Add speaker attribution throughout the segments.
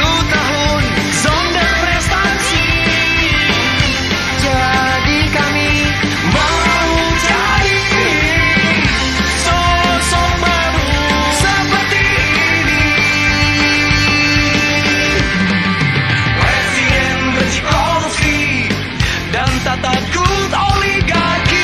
Speaker 1: tahun sonda prestasi. Jadi kami mau cari sosok baru seperti ini. Presiden benci korupsi dan tak takut oligarki.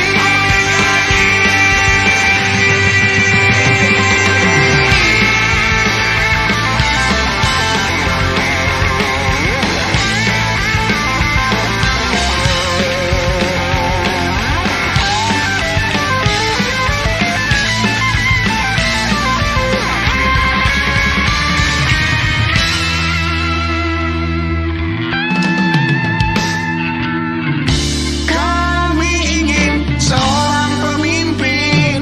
Speaker 1: Kami ingin seorang pemimpin.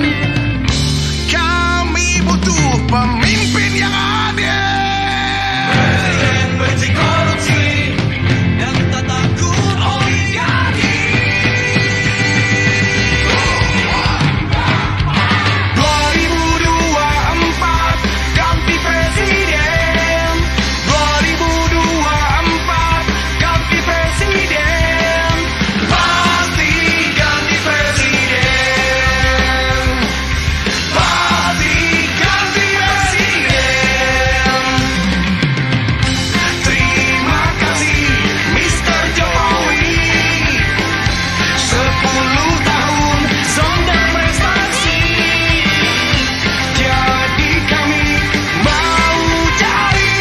Speaker 1: Kami butuh pemimpin yang adil. Presiden benci korupsi dan tak takut oligarki. 2024 ganti presiden. 2024 ganti presiden. Pasti ganti presiden. Pasti ganti presiden. Terima kasih Mr. Jokowi. 10 tahun sonda prestasi. Jadi kami mau cari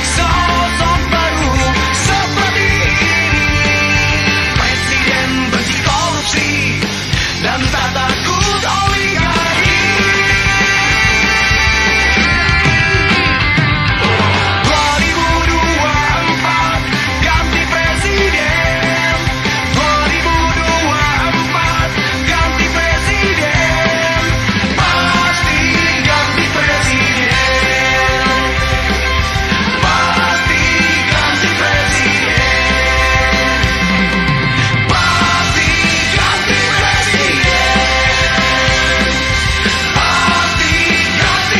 Speaker 1: sosok baru seperti ini. Presiden benci korupsi dan tak takut oligarki. 2024 ganti presiden. 2024 ganti presiden. Pasti ganti presiden. Pasti ganti presiden. Pasti ganti presiden. Pasti ganti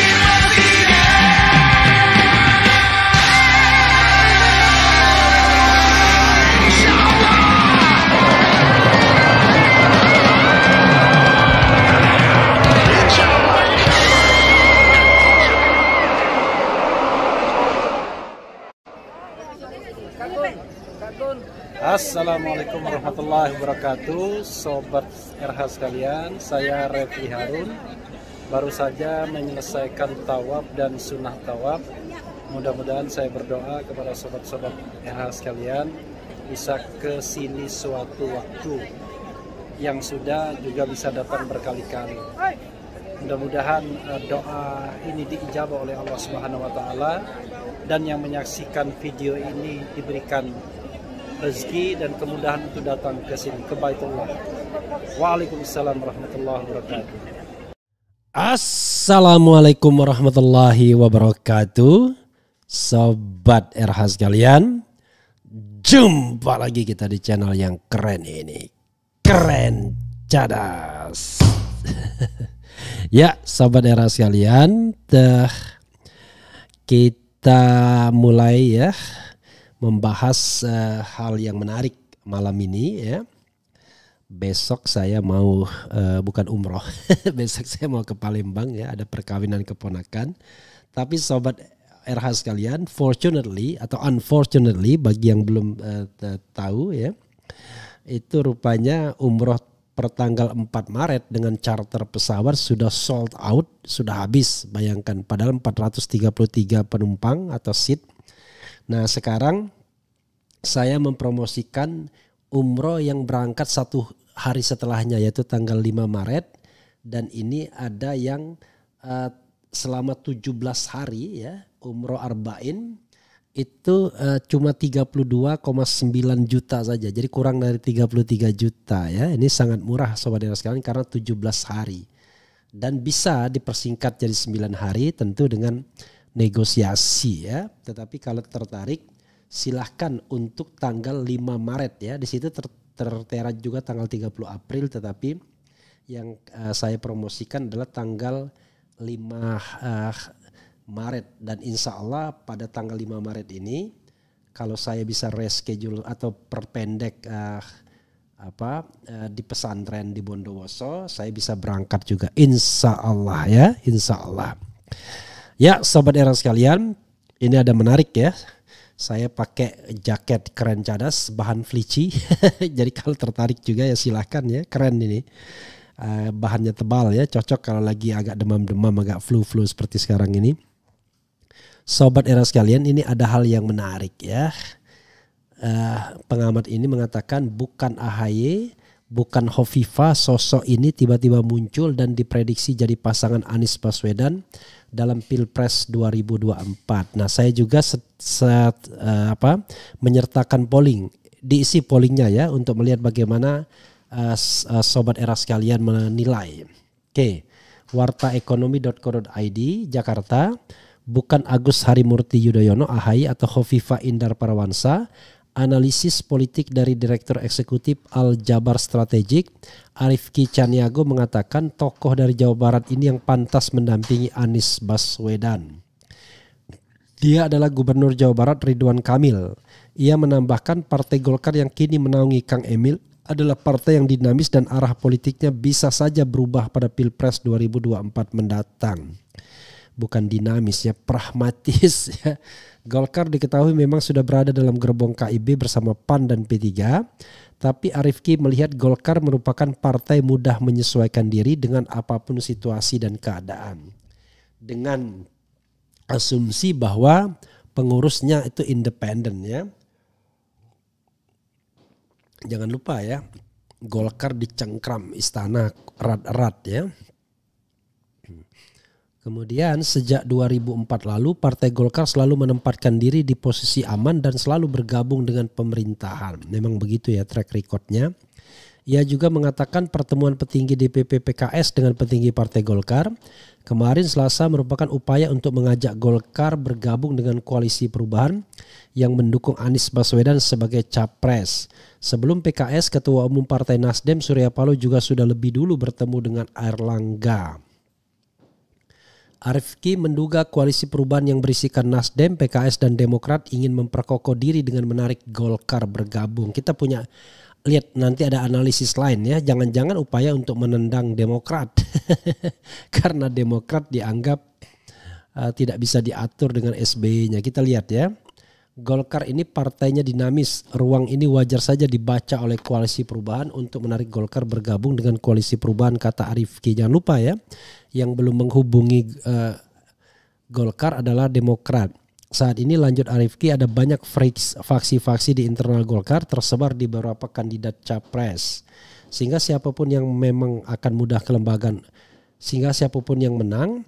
Speaker 2: Assalamualaikum warahmatullahi wabarakatuh. Sobat RH sekalian, saya Refli Harun. Baru saja menyelesaikan tawaf dan sunnah tawaf. Mudah-mudahan saya berdoa kepada sobat-sobat RH sekalian bisa ke sini suatu waktu, yang sudah juga bisa datang berkali-kali. Mudah-mudahan doa ini diijabah oleh Allah Subhanahu wa taala, dan yang menyaksikan video ini diberikan rezeki dan kemudahan untuk datang ke sini, ke Baitullah. Waalaikumsalam warahmatullahi wabarakatuh.
Speaker 3: Assalamualaikum warahmatullahi wabarakatuh. Sobat RH sekalian, jumpa lagi kita di channel yang keren ini, Keren Cadas. Ya, sobat RH sekalian, kita mulai ya membahas hal yang menarik malam ini ya. Besok saya mau bukan umroh, besok saya mau ke Palembang ya, ada perkawinan keponakan. Tapi sobat RH sekalian, fortunately atau unfortunately bagi yang belum tahu ya, itu rupanya umroh pertanggal 4 Maret dengan charter pesawat sudah sold out, sudah habis. Bayangkan, padahal 433 penumpang atau seat. Nah, sekarang saya mempromosikan umroh yang berangkat 1 hari setelahnya, yaitu tanggal 5 Maret. Dan ini ada yang selama 17 hari ya, umroh arba'in itu cuma 32,9 juta saja. Jadi kurang dari 33 juta ya. Ini sangat murah sobat RH sekalian karena 17 hari. Dan bisa dipersingkat jadi 9 hari tentu dengan negosiasi ya. Tetapi kalau tertarik silahkan untuk tanggal 5 Maret ya. Di situ tertera juga tanggal 30 April, tetapi yang saya promosikan adalah tanggal 5 Maret, dan insya Allah pada tanggal 5 Maret ini kalau saya bisa reschedule atau perpendek di pesantren di Bondowoso, saya bisa berangkat juga insya Allah ya, insya Allah. Ya sobat era sekalian, ini ada menarik ya. Saya pakai jaket keren cadas bahan fleece. Jadi kalau tertarik juga ya silahkan ya, keren ini. Bahannya tebal ya, cocok kalau lagi agak demam-demam, agak flu-flu seperti sekarang ini. Sobat era sekalian, ini ada hal yang menarik ya. Pengamat ini mengatakan bukan AHY, bukan Hovifah, sosok ini tiba-tiba muncul dan diprediksi jadi pasangan Anies Baswedan dalam Pilpres 2024. Nah, saya juga menyertakan polling, diisi pollingnya ya untuk melihat bagaimana sobat era sekalian menilai. Oke, wartaekonomi.co.id Jakarta. Bukan Agus Harimurti Yudhoyono AHY atau Hovifah Indar Parawansa. Analisis politik dari Direktur Eksekutif Al Jabar Strategik Arifki Caniago mengatakan tokoh dari Jawa Barat ini yang pantas mendampingi Anies Baswedan. Dia adalah Gubernur Jawa Barat Ridwan Kamil. Ia menambahkan Partai Golkar yang kini menaungi Kang Emil adalah partai yang dinamis dan arah politiknya bisa saja berubah pada Pilpres 2024 mendatang. Bukan dinamis ya, pragmatis ya. Golkar diketahui memang sudah berada dalam gerbong KIB bersama PAN dan P3, tapi Arifki melihat Golkar merupakan partai mudah menyesuaikan diri dengan apapun situasi dan keadaan. Dengan asumsi bahwa pengurusnya itu independen ya. Jangan lupa ya, Golkar dicengkram istana erat-erat ya. Kemudian sejak 2004 lalu Partai Golkar selalu menempatkan diri di posisi aman dan selalu bergabung dengan pemerintahan. Memang begitu ya track recordnya. Ia juga mengatakan pertemuan petinggi DPP PKS dengan petinggi Partai Golkar kemarin Selasa merupakan upaya untuk mengajak Golkar bergabung dengan koalisi perubahan yang mendukung Anies Baswedan sebagai capres. Sebelum PKS, Ketua Umum Partai Nasdem Surya Paloh juga sudah lebih dulu bertemu dengan Airlangga. Arifki menduga koalisi perubahan yang berisikan Nasdem, PKS dan Demokrat ingin memperkokoh diri dengan menarik Golkar bergabung. Kita punya, lihat nanti ada analisis lain ya, jangan-jangan upaya untuk menendang Demokrat. Karena Demokrat dianggap tidak bisa diatur dengan SBY-nya. Kita lihat ya, Golkar ini partainya dinamis, ruang ini wajar saja dibaca oleh koalisi perubahan untuk menarik Golkar bergabung dengan koalisi perubahan, kata Arifki. Jangan lupa ya, yang belum menghubungi Golkar adalah Demokrat. Saat ini lanjut Arifki ada banyak faksi-faksi di internal Golkar tersebar di beberapa kandidat capres. Sehingga siapapun yang memang akan mudah kelembagaan, sehingga siapapun yang menang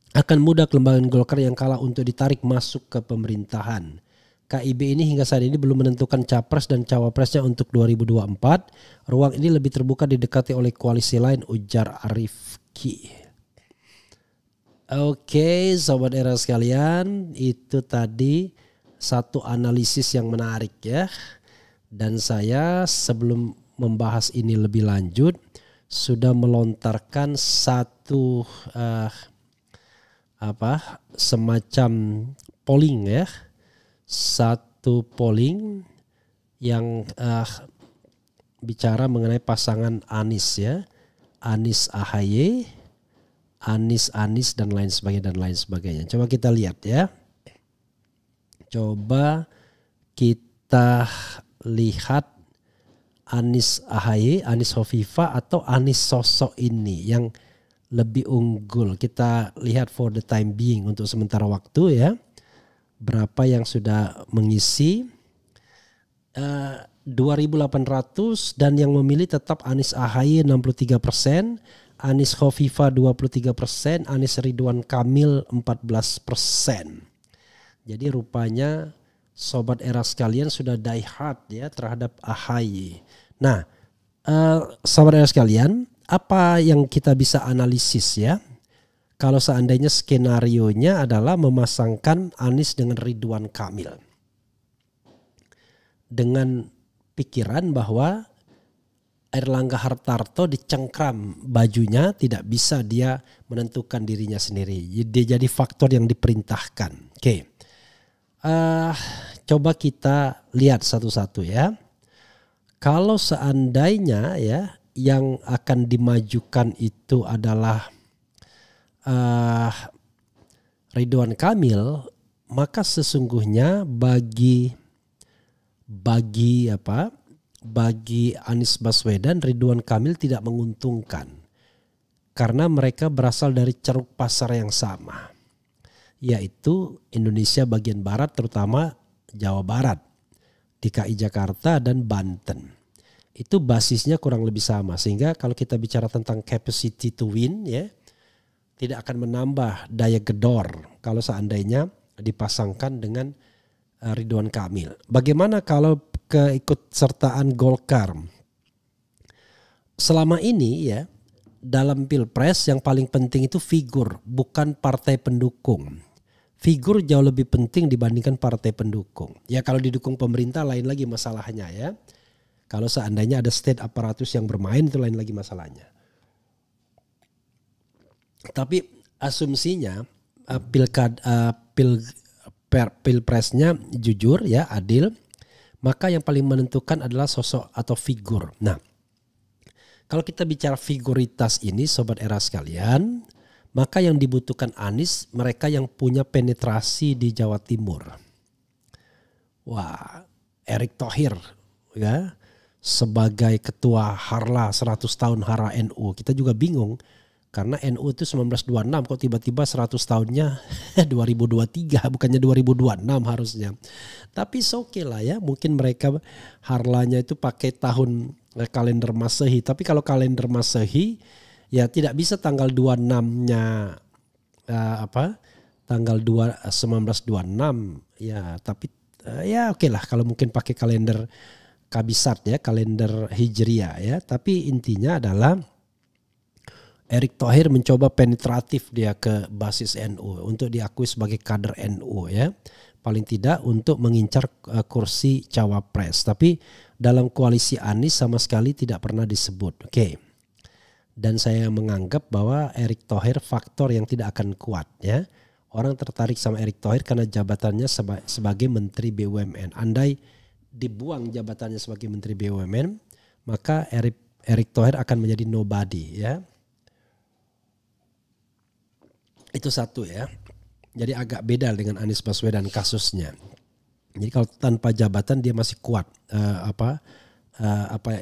Speaker 3: akan mudah kelembagaan Golkar yang kalah untuk ditarik masuk ke pemerintahan. KIB ini hingga saat ini belum menentukan capres dan cawapresnya untuk 2024. Ruang ini lebih terbuka didekati oleh koalisi lain, ujar Arifki. Oke, sobat era sekalian, itu tadi satu analisis yang menarik ya. Dan saya sebelum membahas ini lebih lanjut sudah melontarkan satu semacam polling ya. Satu polling yang bicara mengenai pasangan Anies ya. Anies AHY, Anies dan lain sebagainya. Coba kita lihat ya. Coba kita lihat Anies AHY, Anies Hovifah atau Anies sosok ini yang lebih unggul. Kita lihat for the time being untuk sementara waktu ya. Berapa yang sudah mengisi 2.800 dan yang memilih tetap Anies AHY 63%, Anies Hovifah 23%, Anies Ridwan Kamil 14%. Jadi rupanya sobat era sekalian sudah die hard ya terhadap AHY. Nah, sobat era sekalian, apa yang kita bisa analisis ya? Kalau seandainya skenarionya adalah memasangkan Anies dengan Ridwan Kamil. Dengan pikiran bahwa Airlangga Hartarto dicengkram bajunya, tidak bisa dia menentukan dirinya sendiri. Dia jadi faktor yang diperintahkan. Oke. Coba kita lihat satu-satu ya. Kalau seandainya ya yang akan dimajukan itu adalah Ridwan Kamil, maka sesungguhnya bagi Anies Baswedan, Ridwan Kamil tidak menguntungkan karena mereka berasal dari ceruk pasar yang sama, yaitu Indonesia bagian barat, terutama Jawa Barat, DKI Jakarta dan Banten. Itu basisnya kurang lebih sama, sehingga kalau kita bicara tentang capacity to win ya, tidak akan menambah daya gedor kalau seandainya dipasangkan dengan Ridwan Kamil. Bagaimana kalau keikutsertaan Golkar? Selama ini ya, dalam Pilpres yang paling penting itu figur, bukan partai pendukung. Figur jauh lebih penting dibandingkan partai pendukung. Ya kalau didukung pemerintah lain lagi masalahnya ya. Kalau seandainya ada state aparatus yang bermain itu lain lagi masalahnya. Tapi asumsinya Pilpresnya jujur ya, adil, maka yang paling menentukan adalah sosok atau figur. Nah, kalau kita bicara figuritas ini Sobat Era sekalian, maka yang dibutuhkan Anies mereka yang punya penetrasi di Jawa Timur. Wah, Erick Thohir ya, sebagai ketua Harla 100 tahun Hara NU, kita juga bingung. Karena NU itu 1926 kok tiba-tiba 100 tahunnya 2023 bukannya 2026 harusnya. Tapi oke lah ya, mungkin mereka harlanya itu pakai tahun kalender Masehi. Tapi kalau kalender Masehi ya tidak bisa tanggal 26-nya tanggal 1926 ya, tapi ya oke lah kalau mungkin pakai kalender Kabisat ya, kalender Hijriah ya. Tapi intinya adalah Erick Thohir mencoba penetratif dia ke basis NU untuk diakui sebagai kader NU ya. Paling tidak untuk mengincar kursi cawapres. Tapi dalam koalisi Anies sama sekali tidak pernah disebut. Oke. Dan saya menganggap bahwa Erick Thohir faktor yang tidak akan kuat ya. Orang tertarik sama Erick Thohir karena jabatannya sebagai Menteri BUMN. Andai dibuang jabatannya sebagai Menteri BUMN, maka Erick Thohir akan menjadi nobody ya. Itu satu ya. Jadi agak beda dengan Anies Baswedan kasusnya. Jadi kalau tanpa jabatan dia masih kuat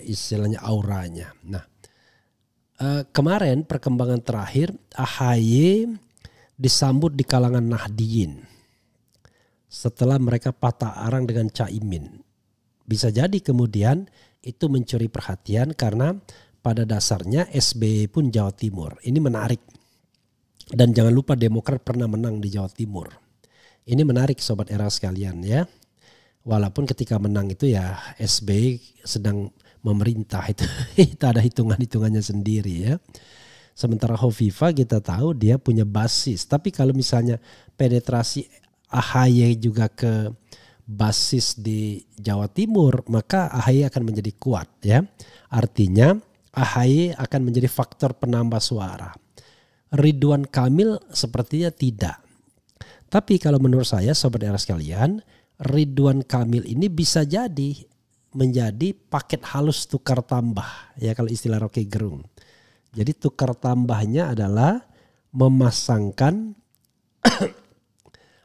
Speaker 3: istilahnya auranya. Nah, kemarin perkembangan terakhir AHY disambut di kalangan Nahdliyin setelah mereka patah arang dengan Caimin. Bisa jadi kemudian itu mencuri perhatian karena pada dasarnya SBY pun Jawa Timur. Ini menarik. Dan jangan lupa Demokrat pernah menang di Jawa Timur. Ini menarik Sobat Era sekalian ya. Walaupun ketika menang itu ya SBY sedang memerintah itu ada hitungan-hitungannya sendiri ya. Sementara Hovifah kita tahu dia punya basis. Tapi kalau misalnya penetrasi AHY juga ke basis di Jawa Timur, maka AHY akan menjadi kuat ya. Artinya AHY akan menjadi faktor penambah suara. Ridwan Kamil sepertinya tidak. Tapi kalau menurut saya Sobat Era sekalian, Ridwan Kamil ini bisa jadi menjadi paket halus tukar tambah ya kalau istilah Rocky Gerung. Jadi tukar tambahnya adalah memasangkan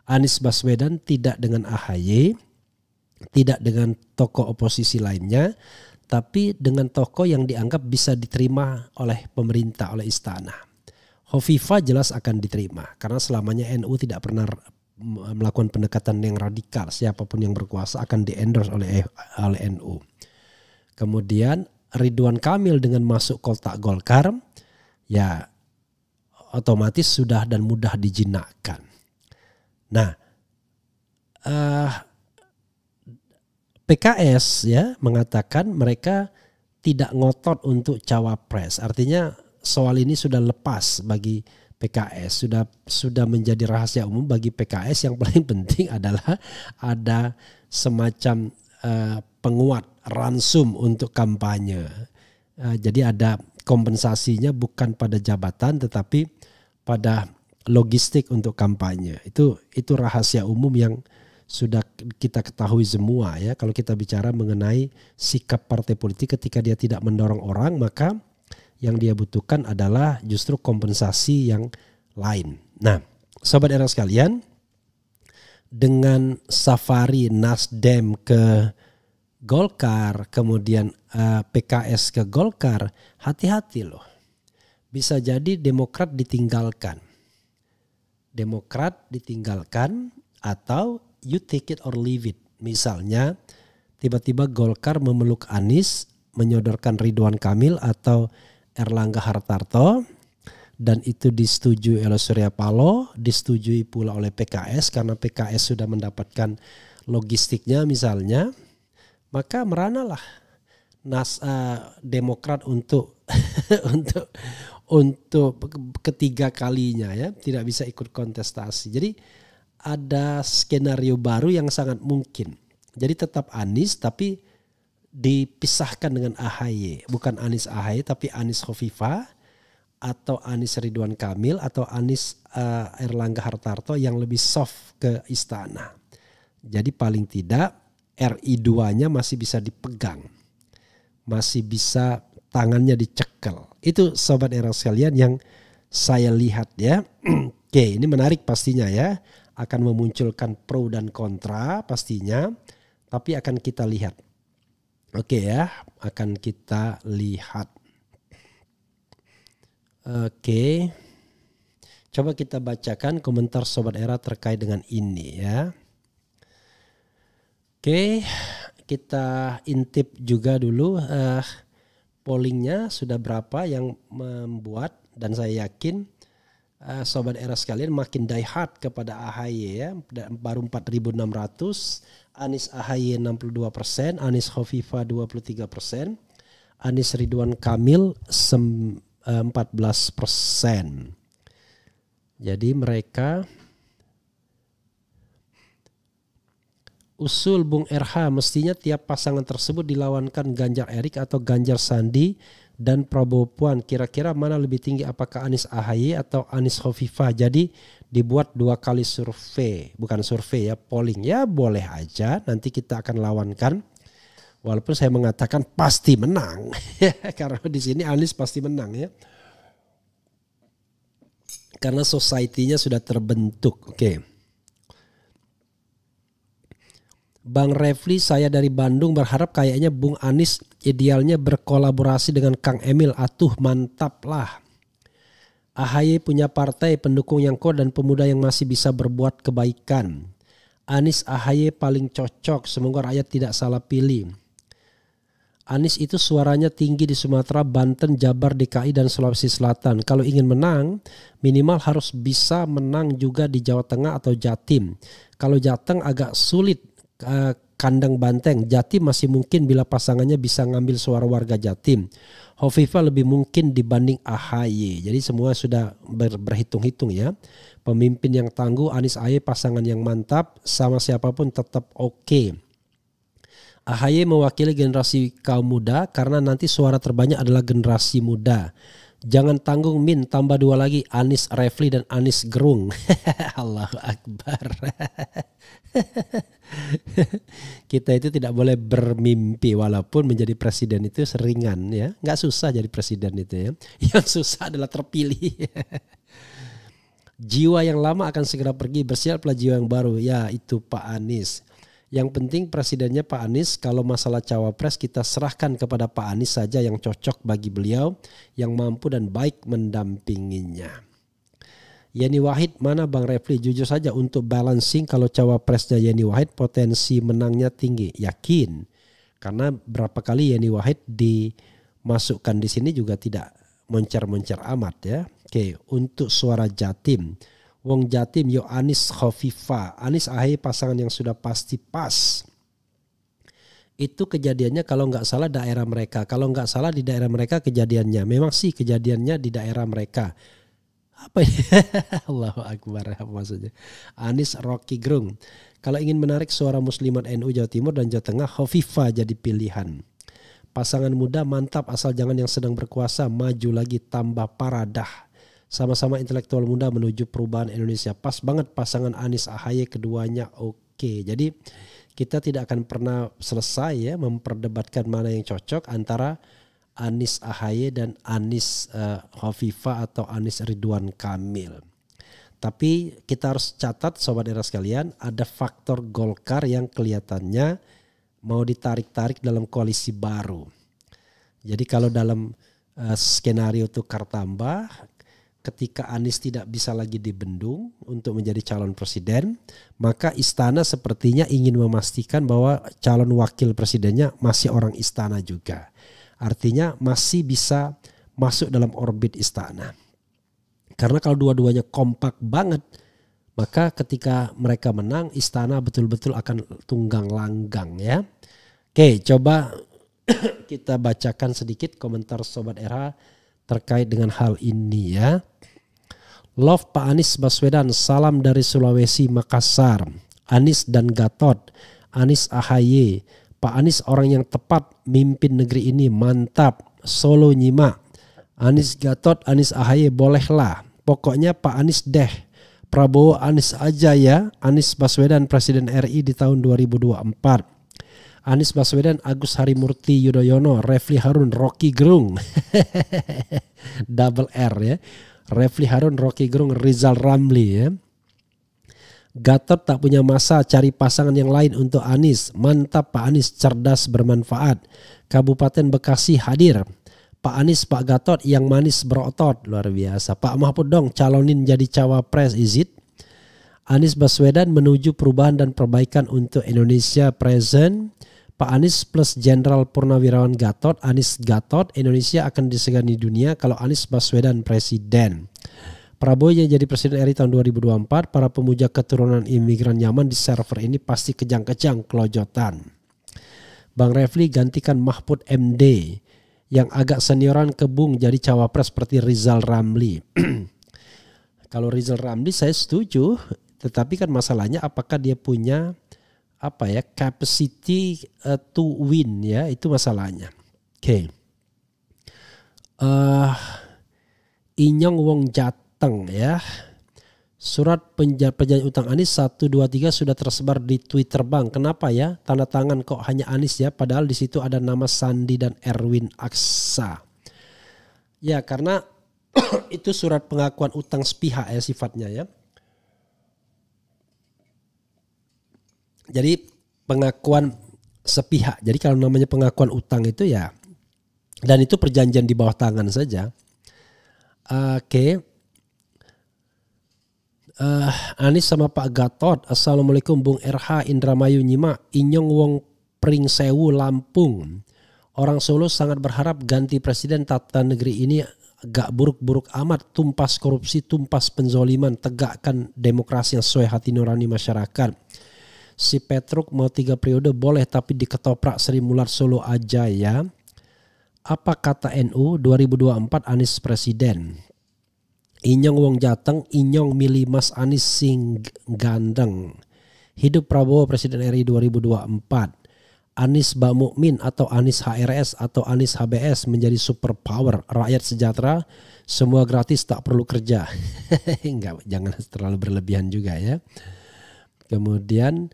Speaker 3: Anies Baswedan tidak dengan AHY, tidak dengan tokoh oposisi lainnya, tapi dengan tokoh yang dianggap bisa diterima oleh pemerintah, oleh istana. Hovifah jelas akan diterima karena selamanya NU tidak pernah melakukan pendekatan yang radikal. Siapapun yang berkuasa akan di-endorse oleh NU. Kemudian Ridwan Kamil dengan masuk kotak Golkar ya otomatis sudah dan mudah dijinakkan. Nah, PKS ya mengatakan mereka tidak ngotot untuk cawapres. Artinya soal ini sudah lepas bagi PKS, sudah menjadi rahasia umum bagi PKS. Yang paling penting adalah ada semacam penguat ransum untuk kampanye. Jadi ada kompensasinya bukan pada jabatan tetapi pada logistik untuk kampanye. Itu rahasia umum yang sudah kita ketahui semua ya. Kalau kita bicara mengenai sikap partai politik ketika dia tidak mendorong orang, maka yang dia butuhkan adalah justru kompensasi yang lain. Nah, sobat era sekalian, dengan safari Nasdem ke Golkar, kemudian PKS ke Golkar, hati-hati loh. Bisa jadi Demokrat ditinggalkan. Demokrat ditinggalkan atau you take it or leave it. Misalnya tiba-tiba Golkar memeluk Anies, menyodorkan Ridwan Kamil atau Erlangga Hartarto, dan itu disetujui oleh Surya Paloh, disetujui pula oleh PKS karena PKS sudah mendapatkan logistiknya misalnya. Maka meranalah Demokrat untuk untuk ketiga kalinya ya tidak bisa ikut kontestasi. Jadi ada skenario baru yang sangat mungkin. Jadi tetap Anies tapi dipisahkan dengan AHY, bukan Anies AHY tapi Anies Khofifah atau Anies Ridwan Kamil atau Anies Erlangga Hartarto yang lebih soft ke istana. Jadi paling tidak RI 2-nya masih bisa dipegang. Masih bisa tangannya dicekel. Itu sobat era sekalian yang saya lihat ya. Oke, ini menarik pastinya ya. Akan memunculkan pro dan kontra pastinya. Tapi akan kita lihat. Oke ya, akan kita lihat. Oke. Coba kita bacakan komentar sobat era terkait dengan ini ya. Oke, kita intip juga dulu pollingnya sudah berapa yang membuat, dan saya yakin sobat era sekalian makin die hard kepada AHY ya, baru 4.600, Anies AHY 62%, Anies Khofifah 23%, Anies Ridwan Kamil 14%. Jadi mereka usul Bung RH mestinya tiap pasangan tersebut dilawankan Ganjar Erik atau Ganjar Sandi dan Prabowo Puan. Kira-kira mana lebih tinggi, apakah Anies AHY atau Anies Khofifah? Jadi dibuat 2 kali survei, bukan survei ya, polling. Ya boleh aja, nanti kita akan lawankan. Walaupun saya mengatakan pasti menang. Karena di sini Anies pasti menang ya. Karena society-nya sudah terbentuk. Oke. Bang Refli, saya dari Bandung berharap kayaknya Bung Anies idealnya berkolaborasi dengan Kang Emil. Atuh mantap lah. AHY punya partai pendukung yang kuat dan pemuda yang masih bisa berbuat kebaikan. Anies AHY paling cocok, semoga rakyat tidak salah pilih. Anies itu suaranya tinggi di Sumatera, Banten, Jabar, DKI dan Sulawesi Selatan. Kalau ingin menang, minimal harus bisa menang juga di Jawa Tengah atau Jatim. Kalau Jateng agak sulit, kandang banteng. Jatim masih mungkin bila pasangannya bisa ngambil suara warga Jatim. Khofifah lebih mungkin dibanding AHY. Jadi semua sudah berhitung-hitung ya. Pemimpin yang tangguh, Anies AHY pasangan yang mantap, sama siapapun tetap oke. AHY mewakili generasi kaum muda karena nanti suara terbanyak adalah generasi muda. Jangan tanggung Min, tambah 2 lagi, Anies Refli dan Anies Gerung. Allahu Akbar. Kita itu tidak boleh bermimpi walaupun menjadi presiden itu seringan ya. Nggak susah jadi presiden itu ya. Yang susah adalah terpilih. Jiwa yang lama akan segera pergi, bersiaplah jiwa yang baru. Ya itu Pak Anies. Yang penting presidennya Pak Anies. Kalau masalah cawapres kita serahkan kepada Pak Anies saja yang cocok bagi beliau, yang mampu dan baik mendampinginya. Yeni Wahid, mana Bang Refli? Jujur saja untuk balancing, kalau cawapresnya Yeni Wahid potensi menangnya tinggi. Yakin. Karena berapa kali Yeni Wahid dimasukkan di sini juga tidak moncer-moncer amat ya. Oke, untuk suara Jatim. Wong Jatim yo Anies Khofifah. Anies AHY pasangan yang sudah pasti pas. Itu kejadiannya kalau nggak salah daerah mereka. Kalau nggak salah di daerah mereka kejadiannya. Memang sih kejadiannya di daerah mereka. Apa ini? Allahu Akbar, apa maksudnya? Anies Rocky Gerung. Kalau ingin menarik suara muslimat NU Jawa Timur dan Jawa Tengah, Khofifah jadi pilihan. Pasangan muda mantap asal jangan yang sedang berkuasa, maju lagi tambah parah dah. Sama-sama intelektual muda menuju perubahan Indonesia. Pas banget pasangan Anies AHY keduanya oke. Jadi kita tidak akan pernah selesai ya memperdebatkan mana yang cocok antara Anies AHY dan Anies Khofifah atau Anies Ridwan Kamil. Tapi kita harus catat sobat era sekalian, ada faktor Golkar yang kelihatannya mau ditarik-tarik dalam koalisi baru. Jadi kalau dalam skenario tukar tambah, ketika Anies tidak bisa lagi dibendung untuk menjadi calon presiden, maka istana sepertinya ingin memastikan bahwa calon wakil presidennya masih orang istana juga. Artinya masih bisa masuk dalam orbit istana. Karena kalau dua-duanya kompak banget, maka ketika mereka menang, istana betul-betul akan tunggang langgang ya. Oke, coba kita bacakan sedikit komentar Sobat RH terkait dengan hal ini ya. Love Pak Anies Baswedan, salam dari Sulawesi Makassar. Anies dan Gatot, Anies AHY. Pak Anies orang yang tepat mimpin negeri ini, mantap. Solo nyimak. Anies Gatot, Anies AHY bolehlah. Pokoknya Pak Anies deh. Prabowo Anies aja ya. Anies Baswedan Presiden RI di tahun 2024. Anies Baswedan, Agus Harimurti Yudhoyono, Refli Harun, Rocky Gerung. Double R ya. Refli Harun, Rocky Gerung, Rizal Ramli ya. Gatot tak punya masa, cari pasangan yang lain untuk Anies. Mantap Pak Anies, cerdas bermanfaat. Kabupaten Bekasi hadir. Pak Anies, Pak Gatot yang manis berotot, luar biasa. Pak Mahfud dong calonin jadi cawapres, is it? Anies Baswedan menuju perubahan dan perbaikan untuk Indonesia present. Pak Anies plus Jenderal Purnawirawan Gatot, Anies Gatot, Indonesia akan disegani dunia kalau Anies Baswedan presiden. Prabowo yang jadi presiden RI tahun 2024, para pemuja keturunan imigran nyaman di server ini pasti kejang-kejang kelojotan. Bang Refli gantikan Mahfud MD yang agak senioran kebung jadi cawapres seperti Rizal Ramli. Kalau Rizal Ramli saya setuju, tetapi kan masalahnya apakah dia punya capacity to win ya, itu masalahnya. Oke. Inyong Wong Jateng ya. Surat perjanjian utang Anies 1, 2, 3 sudah tersebar di Twitter Bang. Kenapa ya? Tanda tangan kok hanya Anies ya, padahal di situ ada nama Sandi dan Erwin Aksa. Ya, karena itu surat pengakuan utang sepihak ya sifatnya ya. Jadi pengakuan sepihak. Jadi kalau namanya pengakuan utang itu ya, dan itu perjanjian di bawah tangan saja. Oke. Anies sama Pak Gatot. Assalamualaikum Bung RH, Indramayu nyimak. Inyong Wong Pring Sewu Lampung. Orang Solo sangat berharap ganti presiden tata negeri ini gak buruk-buruk amat. Tumpas korupsi, tumpas penzoliman, tegakkan demokrasi yang sesuai hati nurani masyarakat. Si Petruk mau 3 periode boleh tapi diketoprak Sri Mulat Solo aja ya. Apa kata NU 2024 Anies presiden? Inyong Wong Jateng, Inyong milih Mas Anies sing gandeng. Hidup Prabowo Presiden RI 2024. Anies Mbak Mukmin atau Anies HRS atau Anies HBS menjadi super power. Rakyat sejahtera, semua gratis tak perlu kerja. Enggak, jangan terlalu berlebihan juga ya. Kemudian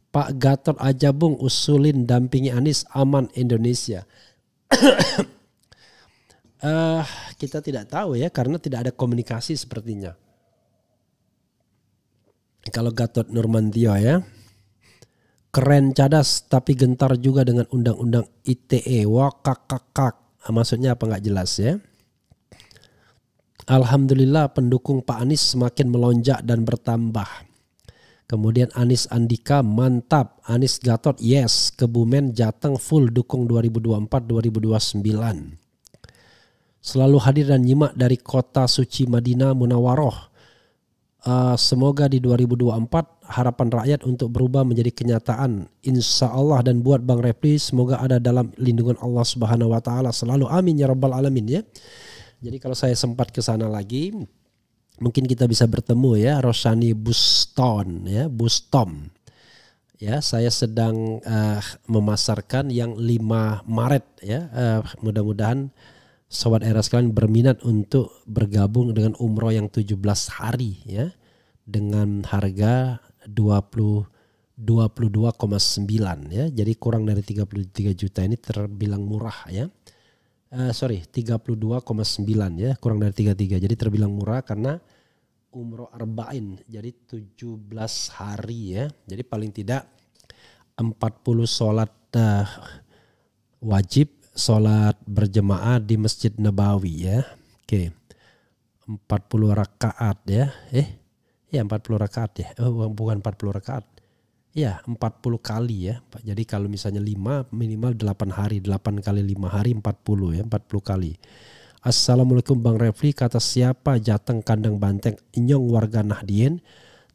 Speaker 3: Pak Gatot aja Bung usulin dampingi Anies aman Indonesia. Kita tidak tahu ya karena tidak ada komunikasi sepertinya. Kalau Gatot Nurmantio ya. Keren cadas tapi gentar juga dengan undang-undang ITE. Wah kakak. Maksudnya apa nggak jelas ya. Alhamdulillah pendukung Pak Anies semakin melonjak dan bertambah. Kemudian Anies Andika mantap. Anies Gatot yes. Kebumen Jateng full dukung 2024-2029. Selalu hadir dan nyimak dari kota suci Madinah Munawaroh. Semoga di 2024 harapan rakyat untuk berubah menjadi kenyataan. Insya Allah, dan buat Bang Refli semoga ada dalam lindungan Allah Subhanahu Wa Taala selalu. Amin ya Rabbal Alamin ya. Jadi kalau saya sempat ke sana lagi, mungkin kita bisa bertemu ya, Roshani Buston ya, Bustom. Ya, saya sedang memasarkan yang 5 Maret ya. Mudah-mudahan sobat era sekalian berminat untuk bergabung dengan umroh yang 17 hari ya. Dengan harga 22,9 ya. Jadi kurang dari 33 juta ini terbilang murah ya. 32,9 ya, kurang dari 33. Jadi terbilang murah karena umroh arba'in, jadi 17 hari ya. Jadi paling tidak 40 sholat wajib, sholat berjemaah di Masjid Nabawi ya. Oke. 40 rakaat ya. Ya 40 rakaat ya. Oh, bukan 40 rakaat. Ya 40 kali ya. Jadi kalau misalnya 5 minimal 8 hari. 8 kali 5 hari 40 ya. 40 kali. Assalamualaikum Bang Refli, kata siapa Jateng kandang banteng Inyong warga Nahdien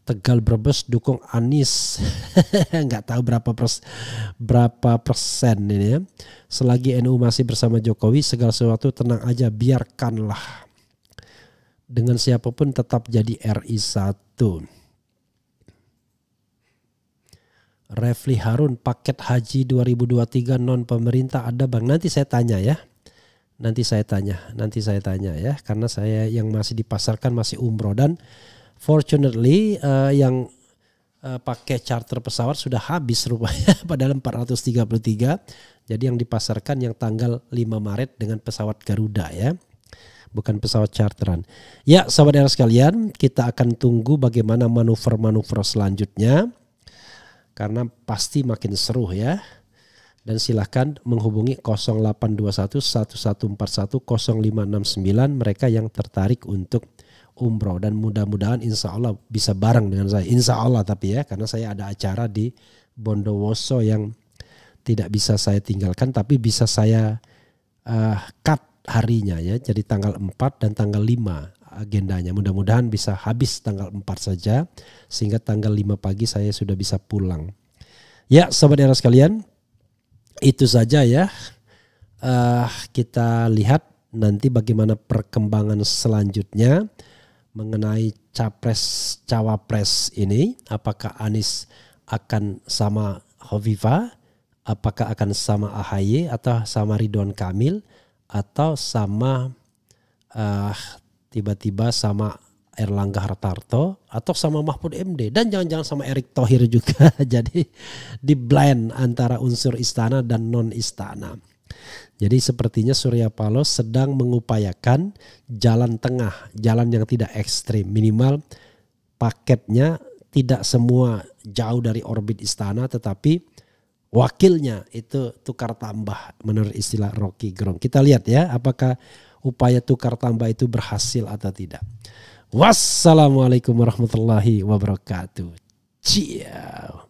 Speaker 3: Tegal Brebes dukung Anies. Nggak tahu berapa persen ini ya. Selagi NU masih bersama Jokowi segala sesuatu tenang aja, biarkanlah. Dengan siapapun tetap jadi RI 1. Refli Harun, paket haji 2023 non pemerintah ada Bang? Nanti saya tanya ya. Nanti saya tanya ya, karena saya yang masih dipasarkan masih umroh dan fortunately yang pakai charter pesawat sudah habis rupanya padahal 433. Jadi yang dipasarkan yang tanggal 5 Maret dengan pesawat Garuda ya. Bukan pesawat charteran. Ya, sahabat era sekalian, kita akan tunggu bagaimana manuver-manuver selanjutnya. Karena pasti makin seru ya. Dan silahkan menghubungi 0821 1141 0569 mereka yang tertarik untuk umroh. Dan mudah-mudahan insya Allah bisa bareng dengan saya. Insya Allah tapi ya, karena saya ada acara di Bondowoso yang tidak bisa saya tinggalkan. Tapi bisa saya cut harinya ya. Jadi tanggal 4 dan tanggal 5 agendanya. Mudah-mudahan bisa habis tanggal 4 saja. Sehingga tanggal 5 pagi saya sudah bisa pulang. Ya sahabat era sekalian. Itu saja ya, kita lihat nanti bagaimana perkembangan selanjutnya mengenai capres-cawapres ini. Apakah Anies akan sama Hovifah, apakah akan sama AHY atau sama Ridwan Kamil atau sama tiba-tiba sama Erlangga Hartarto atau sama Mahfud MD dan jangan-jangan sama Erick Thohir juga. Jadi di blend antara unsur istana dan non istana. Jadi sepertinya Surya Paloh sedang mengupayakan jalan tengah, jalan yang tidak ekstrim. Minimal paketnya tidak semua jauh dari orbit istana, tetapi wakilnya itu tukar tambah menurut istilah Rocky Gerung. Kita lihat ya apakah upaya tukar tambah itu berhasil atau tidak. Wassalamualaikum warahmatullahi wabarakatuh. Ciao.